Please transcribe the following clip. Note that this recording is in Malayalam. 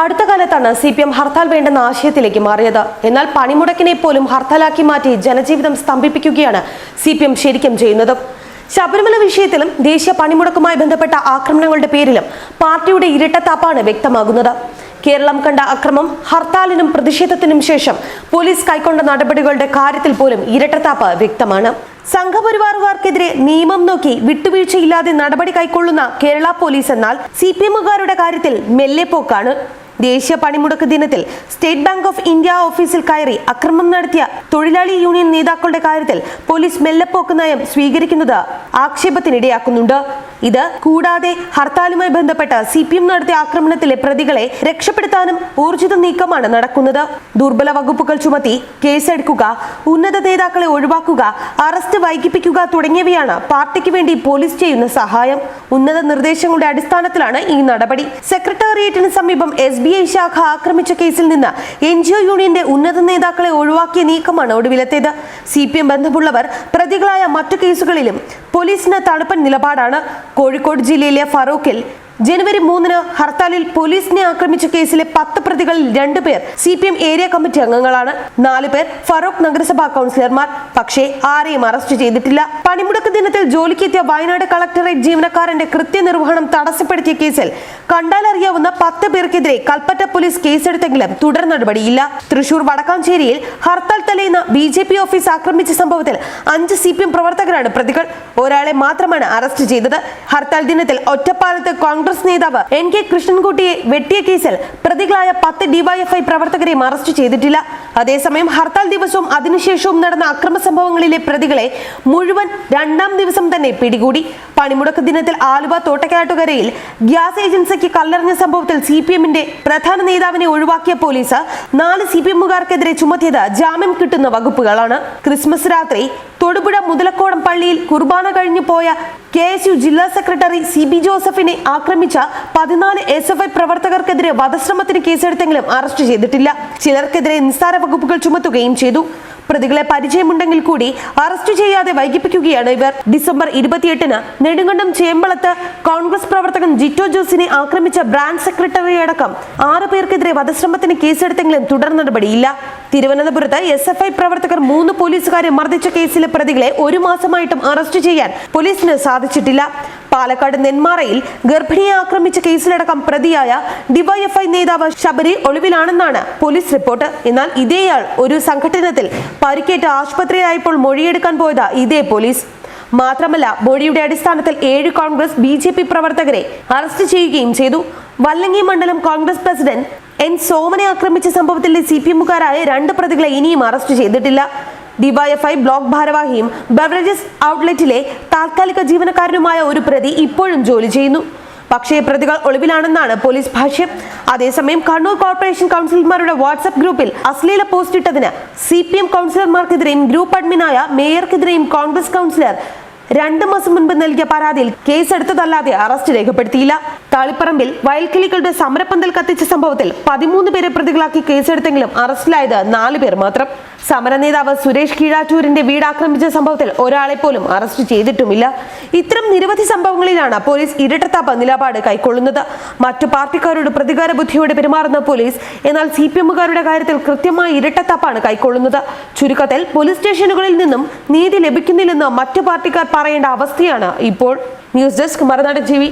അടുത്ത കാലത്താണ് CPM ഹർത്താൽ വേണ്ടെന്ന ആശയത്തിലേക്ക് മാറിയത്. എന്നാൽ പണിമുടക്കിനെ പോലും ഹർത്താലാക്കി മാറ്റി ജനജീവിതം സ്തംഭിപ്പിക്കുകയാണ് CPM ശരിക്കും ചെയ്യുന്നത്. ശബരിമല വിഷയത്തിലും ദേശീയ പണിമുടക്കുമായി ബന്ധപ്പെട്ട ആക്രമണങ്ങളുടെ പേരിലും പാർട്ടിയുടെ ഇരട്ടത്താപ്പാണ് വ്യക്തമാകുന്നത്. കേരളം കണ്ട അക്രമം, ഹർത്താലിനും പ്രതിഷേധത്തിനും ശേഷം പോലീസ് കൈക്കൊണ്ട നടപടികളുടെ കാര്യത്തിൽ പോലും ഇരട്ടത്താപ്പ് വ്യക്തമാണ്. സംഘപരിവാറുകാർക്കെതിരെ നിയമം നോക്കി വിട്ടുവീഴ്ചയില്ലാതെ നടപടി കൈക്കൊള്ളുന്ന കേരള പോലീസ് എന്നാൽ CPMകാരുടെ കാര്യത്തിൽ മെല്ലെപ്പോക്കാണ്. ദേശീയ പണിമുടക്ക് ദിനത്തിൽ സ്റ്റേറ്റ് ബാങ്ക് ഓഫ് ഇന്ത്യ ഓഫീസിൽ കയറി അക്രമം നടത്തിയ തൊഴിലാളി യൂണിയൻ നേതാക്കളുടെ കാര്യത്തിൽ പോലീസ് മെല്ലെപ്പോക്ക് നയം സ്വീകരിക്കുന്നത് ആക്ഷേപത്തിനിടയാക്കുന്നുണ്ട്. ഇത് കൂടാതെ ഹർത്താലുമായി ബന്ധപ്പെട്ട CPM നടത്തിയ ആക്രമണത്തിലെ പ്രതികളെ രക്ഷപ്പെടുത്താനും ഊർജിത നീക്കമാണ് നടക്കുന്നത്. ദുർബല വകുപ്പുകൾ ചുമത്തി കേസെടുക്കുക, ഉന്നത നേതാക്കളെ ഒഴിവാക്കുക, അറസ്റ്റ് വൈകിപ്പിക്കുക തുടങ്ങിയവയാണ് പാർട്ടിക്ക് വേണ്ടി പോലീസ് ചെയ്യുന്ന സഹായം. ഉന്നത നിർദ്ദേശങ്ങളുടെ അടിസ്ഥാനത്തിലാണ് ഈ നടപടി. സെക്രട്ടേറിയറ്റിന് സമീപം SBI ശാഖ ആക്രമിച്ച കേസിൽ നിന്ന് NGO യൂണിയന്റെ ഉന്നത നേതാക്കളെ ഒഴിവാക്കിയ നീക്കമാണ് ഒടുവിലത്തേത്. CPM ബന്ധമുള്ളവർ പ്രതികളായ മറ്റു കേസുകളിലും പോലീസിന് തണുപ്പൻ നിലപാടാണ്. കോഴിക്കോട് ജില്ലയിലെ ഫറൂഖിൽ ജനുവരി 3-ന് ഹർത്താലിൽ പോലീസിനെ ആക്രമിച്ച കേസിലെ 10 പ്രതികളിൽ 2 പേർ CPM ഏരിയ കമ്മിറ്റി അംഗങ്ങളാണ്. 4 പേർ ഫറൂഖ് നഗരസഭാ കൗൺസിലർമാർ. പക്ഷേ ആരെയും അറസ്റ്റ് ചെയ്തിട്ടില്ല. പണിമുടക്ക് ദിനത്തിൽ ജോലിക്കെത്തിയ വയനാട് കളക്ടറേറ്റ് ജീവനക്കാരന്റെ കൃത്യനിർവഹണം തടസ്സപ്പെടുത്തിയ കേസിൽ കണ്ടാലറിയാവുന്ന 10 പേർക്കെതിരെ കൽപ്പറ്റ പോലീസ് കേസെടുത്തെങ്കിലും തുടർ നടപടിയില്ല. തൃശൂർ വടക്കാഞ്ചേരിയിൽ ഹർത്താൽ തലേന്ന് BJP ഓഫീസ് ആക്രമിച്ച സംഭവത്തിൽ 5 CPM പ്രവർത്തകരാണ് പ്രതികൾ. ഒരാളെ മാത്രമാണ് അറസ്റ്റ് ചെയ്തത്. ഹർത്താൽ ദിനത്തിൽ ഒറ്റപ്പാലത്ത് കോൺഗ്രസ് നേതാവ് NK കൃഷ്ണൻകുട്ടിയെ വെട്ടിയ കേസിൽ പ്രതികളായ 10 DYFI പ്രവർത്തകരെയും അറസ്റ്റ് ചെയ്തിട്ടില്ല. അതേസമയം ഹർത്താൽ ദിവസവും അതിനുശേഷവും നടന്ന അക്രമ സംഭവങ്ങളിലെ പ്രതികളെ മുഴുവൻ 2-ാം ദിവസം തന്നെ പിടികൂടി. പണിമുടക്ക് ദിനത്തിൽ ആലുവ തോട്ടക്കാട്ടുകരയിൽ ഗ്യാസ് ഏജൻസിക്ക് കല്ലെറിഞ്ഞ സംഭവത്തിൽ CPMന്റെ പ്രധാന നേതാവിനെ ഒഴിവാക്കിയ പോലീസ് 4 CPMകാർക്കെതിരെ ചുമത്തിയത് ജാമ്യം കിട്ടുന്ന വകുപ്പുകളാണ്. ക്രിസ്മസ് രാത്രി തൊടുപുഴ മുതലക്കോടം പള്ളിയിൽ കുർബാന കഴിഞ്ഞു പോയ KSU ജില്ലാ സെക്രട്ടറി CB ജോസഫിനെ ആക്രമിച്ച 14 SFI പ്രവർത്തകർക്കെതിരെ വധശ്രമത്തിന് കേസെടുത്തെങ്കിലും അറസ്റ്റ് ചെയ്തിട്ടില്ല. ചിലർക്കെതിരെ നിസ്സാര വകുപ്പുകൾ ചുമത്തുകയും ചെയ്തു. പ്രതികളെ പരിചയമുണ്ടെങ്കിൽ കൂടി അറസ്റ്റ് ചെയ്യാതെ വൈകിപ്പിക്കുകയാണ് ഇവർ. ഡിസംബർ 28-ന് നെടുങ്കണ്ടം ചേമ്പളത്ത് കോൺഗ്രസ് പ്രവർത്തകൻ ജിറ്റോ ജോസിനെ ആക്രമിച്ച ബ്രാഞ്ച് സെക്രട്ടറി അടക്കം 6 പേർക്കെതിരെ വധശ്രമത്തിന് കേസെടുത്തെങ്കിലും തുടർ നടപടിയില്ല. തിരുവനന്തപുരത്ത് SFI പ്രവർത്തകർ 3 പോലീസുകാരെ മർദ്ദിച്ച കേസിലെ പ്രതികളെ 1 മാസമായിട്ടും അറസ്റ്റ് ചെയ്യാൻ പോലീസിന് സാധിച്ചിട്ടില്ല. പാലക്കാട് നെന്മാറയിൽ ഗർഭിണിയെ ആക്രമിച്ച കേസിലടക്കം പ്രതിയായ DYFI നേതാവ് ശബരി ഒളിവിലാണെന്നാണ് പോലീസ് റിപ്പോർട്ട്. എന്നാൽ ഇതേയാൾ ഒരു സംഘട്ടനത്തിൽ പരിക്കേറ്റ് ആശുപത്രിയിലായപ്പോൾ മൊഴിയെടുക്കാൻ പോയത് ഇതേ പോലീസ്. മാത്രമല്ല, മൊഴിയുടെ അടിസ്ഥാനത്തിൽ 7 കോൺഗ്രസ് BJP പ്രവർത്തകരെ അറസ്റ്റ് ചെയ്യുകയും ചെയ്തു. വല്ലങ്ങി മണ്ഡലം കോൺഗ്രസ് പ്രസിഡന്റ് N സോമനെ ആക്രമിച്ച സംഭവത്തിലെ CPMകാരായ 2 പ്രതികളെ ഇനിയും അറസ്റ്റ് ചെയ്തിട്ടില്ല. DYFI ബ്ലോക്ക് ഭാരവാഹിയും ബെവറേജസ് ഔട്ട്ലെറ്റിലെ താൽക്കാലിക ജീവനക്കാരനുമായ ഒരു പ്രതി ഇപ്പോഴും ജോലി ചെയ്യുന്നു. പക്ഷേ പ്രതികൾ ഒളിവിലാണെന്നാണ് പോലീസ് ഭാഷ്യം. അതേസമയം കണ്ണൂർ കോർപ്പറേഷൻ കൗൺസിലർമാരുടെ വാട്സ്ആപ്പ് ഗ്രൂപ്പിൽ അശ്ലീല പോസ്റ്റ് ഇട്ടതിന് CPM കൗൺസിലർമാർക്കെതിരെയും ഗ്രൂപ്പ് അഡ്മിനായ മേയർക്കെതിരെയും കോൺഗ്രസ് കൗൺസിലർ 2 മാസം മുൻപ് നൽകിയ പരാതിയിൽ കേസെടുത്തതല്ലാതെ അറസ്റ്റ് രേഖപ്പെടുത്തിയില്ല. താളിപ്പറമ്പിൽ വയൽക്കിളികളുടെ സമരപ്പന്തൽ കത്തിച്ച സംഭവത്തിൽ 13 പേരെ പ്രതികളാക്കി കേസെടുത്തെങ്കിലും അറസ്റ്റിലായത് 4 പേർ മാത്രം. സമര നേതാവ് സുരേഷ് കീഴാറ്റൂരിന്റെ വീട് ആക്രമിച്ച സംഭവത്തിൽ ഒരാളെ പോലും അറസ്റ്റ് ചെയ്തിട്ടുമില്ല. ഇത്തരം നിരവധി സംഭവങ്ങളിലാണ് പോലീസ് ഇരട്ടത്താപ്പ് നിലപാട് കൈക്കൊള്ളുന്നത്. മറ്റു പാർട്ടിക്കാരോട് പ്രതികാര ബുദ്ധിയോടെ പെരുമാറുന്ന പോലീസ് എന്നാൽ CPMകാരുടെ കാര്യത്തിൽ കൃത്യമായ ഇരട്ടത്താപ്പാണ് കൈക്കൊള്ളുന്നത്. ചുരുക്കത്തിൽ പോലീസ് സ്റ്റേഷനുകളിൽ നിന്നും നീതി ലഭിക്കുന്നില്ലെന്ന് മറ്റു പാർട്ടിക്കാർ പറയേണ്ട അവസ്ഥയാണ് ഇപ്പോൾ. ന്യൂസ് ഡെസ്ക് മറുനാടൻ TV.